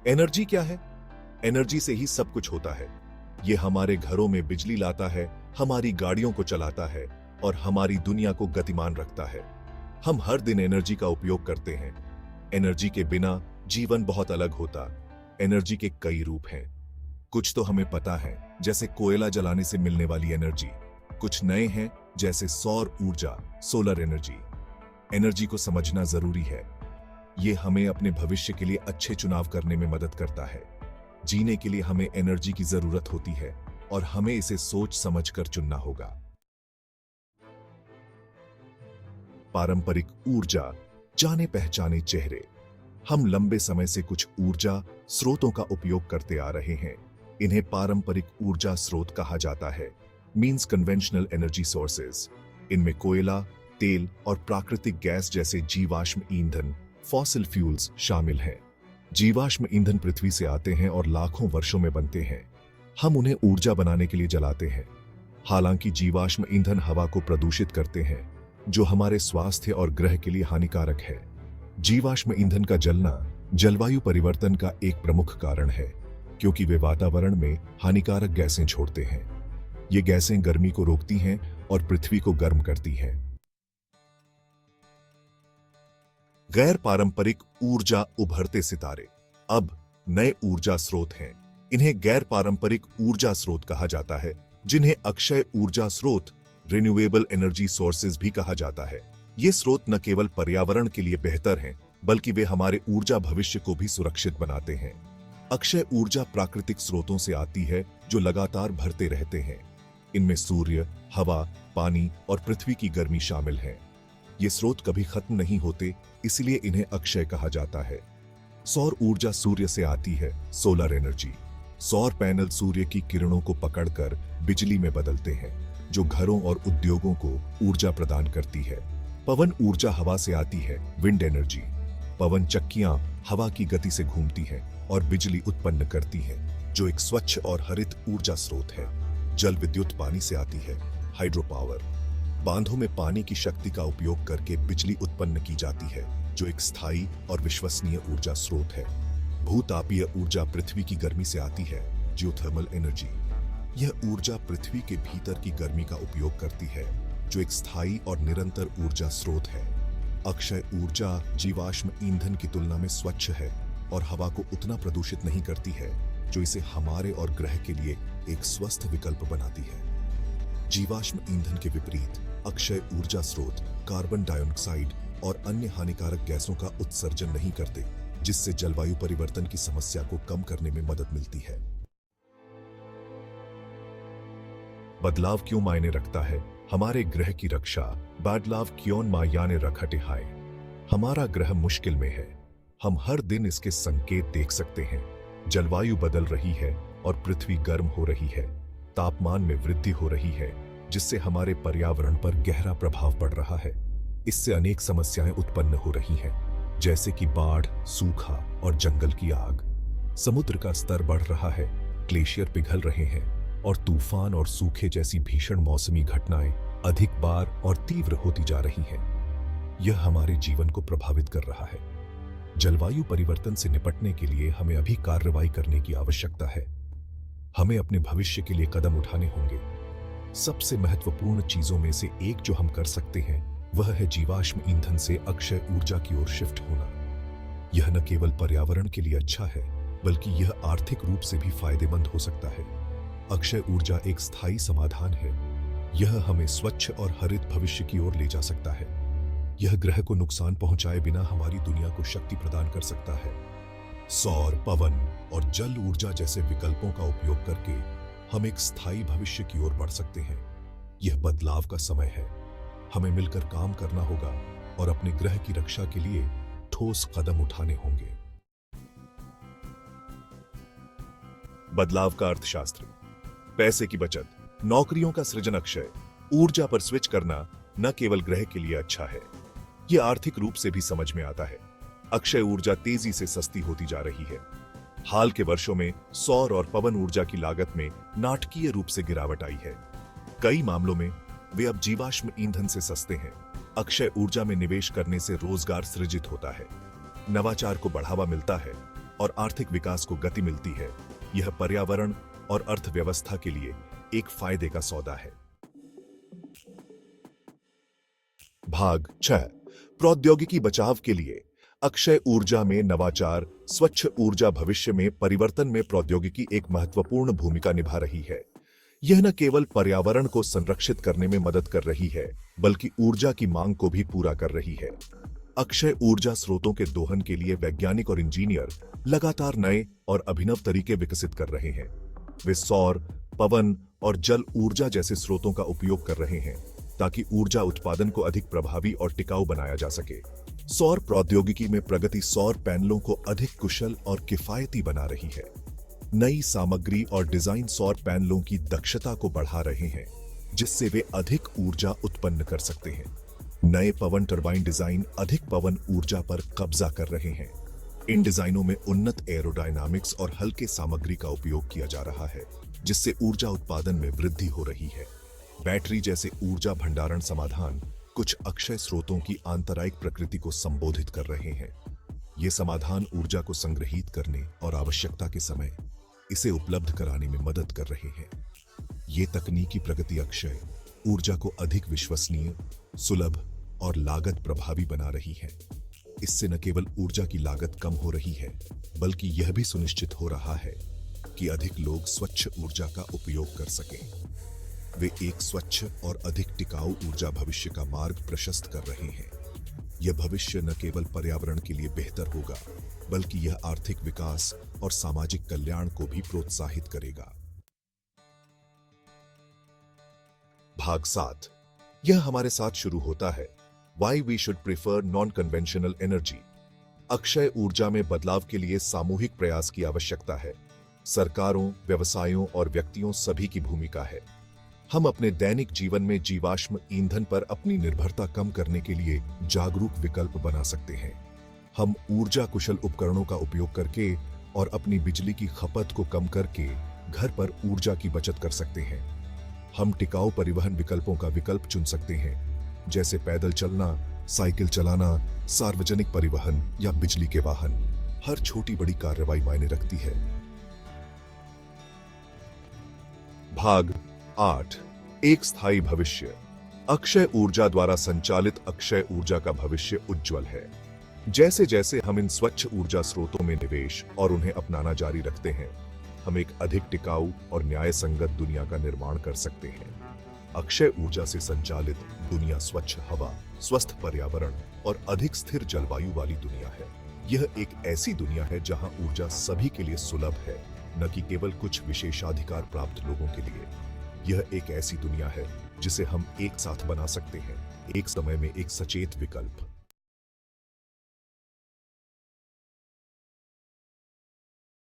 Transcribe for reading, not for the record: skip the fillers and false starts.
Energy क्या है? Energy से ही सब कुछ होता है। ये हमारे घरों में बिजली लाता है, हमारी गाड़ियों को चलाता है और हमारी दुनिया को गतिमान रखता है। हम हर दिन एनर्जी का उपयोग करते हैं। एनर्जी के बिना जीवन बहुत अलग होता। एनर्जी के कई रूप हैं। कुछ तो हमें पता है, जैसे कोयला जलाने से मिलने वाली एनर्जी। कुछ नए हैं, जैसे सौर ऊर्जा, सोलर एनर्जी। एनर्जी को समझना जरूरी है। ये हमें अपने भविष्य के लिए अच्छे चुनाव करने में मदद करता है। जीने के लिए हमें एनर्जी की जरूरत होती है और हमें इसे सोच समझकर चुनना होगा। पारंपरिक ऊर्जा, जाने पहचाने चेहरे। हम लंबे समय से कुछ ऊर्जा स्रोतों का उपयोग करते आ रहे हैं। इन्हें पारंपरिक ऊर्जा स्रोत कहा जाता है, मींस कन्वेंशनल एनर्जी सोर्सेज। इनमें कोयला, तेल और प्राकृतिक गैस जैसे जीवाश्म ईंधन, फॉसिल फ्यूल्स शामिल हैं। जीवाश्म ईंधन पृथ्वी से आते हैं और लाखों वर्षों में बनते हैं। हम उन्हें ऊर्जा बनाने के लिए जलाते हैं। हालांकि जीवाश्म ईंधन हवा को प्रदूषित करते हैं, जो हमारे स्वास्थ्य और ग्रह के लिए हानिकारक है। जीवाश्म ईंधन का जलना जलवायु परिवर्तन का एक प्रमुख कारण है, क्योंकि वे वातावरण में हानिकारक गैसें छोड़ते हैं। ये गैसें गर्मी को रोकती हैं और पृथ्वी को गर्म करती हैं। गैर पारंपरिक ऊर्जा उभरते सितारे अब नए ऊर्जा स्रोत हैं। इन्हें गैर पारंपरिक ऊर्जा स्रोत कहा जाता है, जिन्हें अक्षय ऊर्जा स्रोत, रिन्यूएबल एनर्जी सोर्सेज भी कहा जाता है। ये स्रोत न केवल पर्यावरण के लिए बेहतर हैं, बल्कि वे हमारे ऊर्जा भविष्य को भी सुरक्षित बनाते हैं। अक्षय ऊर्जा प्राकृतिक स्रोतों से आती है, जो लगातार भरते रहते हैं। इनमें सूर्य, हवा, पानी और पृथ्वी की गर्मी शामिल है। ये स्रोत कभी खत्म नहीं होते, इसलिए इन्हें अक्षय कहा जाता है। सौर ऊर्जा सूर्य से आती है, सोलर एनर्जी। सौर पैनल सूर्य की किरणों को पकड़कर बिजली में बदलते हैं, जो घरों और उद्योगों को ऊर्जा प्रदान करती है। पवन ऊर्जा हवा से आती है, विंड एनर्जी। पवन चक्कियां हवा की गति से घूमती हैं और बिजली उत्पन्न करती हैं, जो एक स्वच्छ और हरित ऊर्जा स्रोत है। जल विद्युत पानी से आती है, हाइड्रो पावर। बांधों में पानी की शक्ति का उपयोग करके बिजली उत्पन्न की जाती है, जो एक स्थायी और विश्वसनीय ऊर्जा स्रोत है। भूतापीय ऊर्जा पृथ्वी की गर्मी से आती है, जियोथर्मल एनर्जी। यह ऊर्जा पृथ्वी के भीतर की गर्मी का उपयोग करती है, जो एक स्थायी और निरंतर ऊर्जा स्रोत है। अक्षय ऊर्जा जीवाश्म ईंधन की तुलना में स्वच्छ है और हवा को उतना प्रदूषित नहीं करती है, जो इसे हमारे और ग्रह के लिए एक स्वस्थ विकल्प बनाती है। जीवाश्म ईंधन के विपरीत अक्षय ऊर्जा स्रोत कार्बन डाइऑक्साइड और अन्य हानिकारक गैसों का उत्सर्जन नहीं करते, जिससे जलवायु परिवर्तन की समस्या को कम करने में मदद मिलती है। बदलाव क्यों मायने रखता है? हमारे ग्रह की रक्षा बदलाव क्यों मायने रखते है? हमारा ग्रह मुश्किल में है। हम हर दिन इसके संकेत देख सकते हैं। जलवायु बदल रही है और पृथ्वी गर्म हो रही है। तापमान में वृद्धि हो रही है, जिससे हमारे पर्यावरण पर गहरा प्रभाव पड़ रहा है। इससे अनेक समस्याएं उत्पन्न हो रही हैं, जैसे कि बाढ़, सूखा और जंगल की आग। समुद्र का स्तर बढ़ रहा है, ग्लेशियर पिघल रहे हैं और तूफान और सूखे जैसी भीषण मौसमी घटनाएं अधिक बार और तीव्र होती जा रही हैं। यह हमारे जीवन को प्रभावित कर रहा है। जलवायु परिवर्तन से निपटने के लिए हमें अभी कार्रवाई करने की आवश्यकता है। हमें अपने भविष्य के लिए कदम उठाने होंगे। सबसे महत्वपूर्ण चीजों में से एक जो हम कर सकते हैं, वह है जीवाश्म ईंधन से अक्षय ऊर्जा की ओर शिफ्ट होना। यह न केवल पर्यावरण के लिए अच्छा है, बल्कि यह आर्थिक रूप से भी फायदेमंद हो सकता है। अक्षय ऊर्जा एक स्थायी समाधान है। यह हमें स्वच्छ और हरित भविष्य की ओर ले जा सकता है। यह ग्रह को नुकसान पहुंचाए बिना हमारी दुनिया को शक्ति प्रदान कर सकता है। सौर, पवन और जल ऊर्जा जैसे विकल्पों का उपयोग करके हम एक स्थायी भविष्य की ओर बढ़ सकते हैं। यह बदलाव का समय है। हमें मिलकर काम करना होगा और अपने ग्रह की रक्षा के लिए ठोस कदम उठाने होंगे। बदलाव का अर्थशास्त्र, पैसे की बचत, नौकरियों का सृजन। अक्षय ऊर्जा पर स्विच करना न केवल ग्रह के लिए अच्छा है, यह आर्थिक रूप से भी समझ में आता है। अक्षय ऊर्जा तेजी से सस्ती होती जा रही है। हाल के वर्षों में सौर और पवन ऊर्जा की लागत में नाटकीय रूप से गिरावट आई है। कई मामलों में वे अब जीवाश्म ईंधन से सस्ते हैं। अक्षय ऊर्जा में निवेश करने से रोजगार सृजित होता है, नवाचार को बढ़ावा मिलता है और आर्थिक विकास को गति मिलती है। यह पर्यावरण और अर्थव्यवस्था के लिए एक फायदे का सौदा है। भाग 6 प्रौद्योगिकी बचाव के लिए अक्षय ऊर्जा में नवाचार। स्वच्छ ऊर्जा भविष्य में परिवर्तन में प्रौद्योगिकी एक महत्वपूर्ण भूमिका निभा रही है। यह न केवल पर्यावरण को संरक्षित करने में मदद कर रही है, बल्कि ऊर्जा की मांग को भी पूरा कर रही है। अक्षय ऊर्जा स्रोतों के दोहन के लिए वैज्ञानिक और इंजीनियर लगातार नए और अभिनव तरीके विकसित कर रहे हैं। वे सौर, पवन और जल ऊर्जा जैसे स्रोतों का उपयोग कर रहे हैं ताकि ऊर्जा उत्पादन को अधिक प्रभावी और टिकाऊ बनाया जा सके। सौर प्रौद्योगिकी में प्रगति सौर पैनलों को अधिक कुशल और किफायती बना रही है। नई सामग्री और डिजाइन सौर पैनलों की दक्षता को बढ़ा रहे हैं, जिससे वे अधिक ऊर्जा उत्पन्न कर सकते हैं। नए पवन टरबाइन डिजाइन अधिक पवन ऊर्जा पर कब्जा कर रहे हैं। इन डिजाइनों में उन्नत एरोडायनामिक्स और हल्के सामग्री का उपयोग किया जा रहा है, जिससे ऊर्जा उत्पादन में वृद्धि हो रही है। बैटरी जैसे ऊर्जा भंडारण समाधान कुछ अक्षय स्रोतों की आंतरायिक प्रकृति को संबोधित कर रहे हैं। ये समाधान ऊर्जा को संग्रहित करने और आवश्यकता के समय इसे उपलब्ध कराने में मदद कर रहे हैं। ये तकनीकी प्रगति अक्षय ऊर्जा को अधिक विश्वसनीय, सुलभ और लागत प्रभावी बना रही है। इससे न केवल ऊर्जा की लागत कम हो रही है, बल्कि यह भी सुनिश्चित हो रहा है कि अधिक लोग स्वच्छ ऊर्जा का उपयोग कर सकें। वे एक स्वच्छ और अधिक टिकाऊ ऊर्जा भविष्य का मार्ग प्रशस्त कर रहे हैं। यह भविष्य न केवल पर्यावरण के लिए बेहतर होगा, बल्कि यह आर्थिक विकास और सामाजिक कल्याण को भी प्रोत्साहित करेगा। भाग 7 यह हमारे साथ शुरू होता है Why we should prefer non-conventional energy। Akshay ऊर्जा में बदलाव के लिए सामूहिक प्रयास की आवश्यकता है। सरकारों, व्यवसायों और व्यक्तियों सभी की भूमिका है। हम अपने दैनिक जीवन में जीवाश्म ईंधन पर अपनी निर्भरता कम करने के लिए जागरूक विकल्प बना सकते हैं। हम ऊर्जा कुशल उपकरणों का उपयोग करके और अपनी बिजली की खपत को कम करके घर पर ऊर्जा की बचत कर सकते हैं। हम टिकाऊ परिवहन विकल्पों का विकल्प चुन सकते हैं, जैसे पैदल चलना, साइकिल चलाना, सार्वजनिक परिवहन या बिजली के वाहन। हर छोटी बड़ी कार्रवाई मायने रखती है। भाग 8 एक स्थायी भविष्य। अक्षय ऊर्जा द्वारा संचालित अक्षय ऊर्जा का भविष्य उज्जवल है। जैसे जैसे हम इन स्वच्छ ऊर्जा स्रोतों में निवेश और उन्हें अपनाना जारी रखते हैं, हम एक अधिक टिकाऊ और न्याय संगत दुनिया का निर्माण कर सकते हैं। अक्षय ऊर्जा से संचालित दुनिया स्वच्छ हवा, स्वस्थ पर्यावरण और अधिक स्थिर जलवायु वाली दुनिया है। यह एक ऐसी दुनिया है जहां ऊर्जा सभी के लिए सुलभ है, न कि केवल कुछ विशेषाधिकार प्राप्त लोगों के लिए। यह एक ऐसी दुनिया है जिसे हम एक साथ बना सकते हैं, एक समय में एक सचेत विकल्प।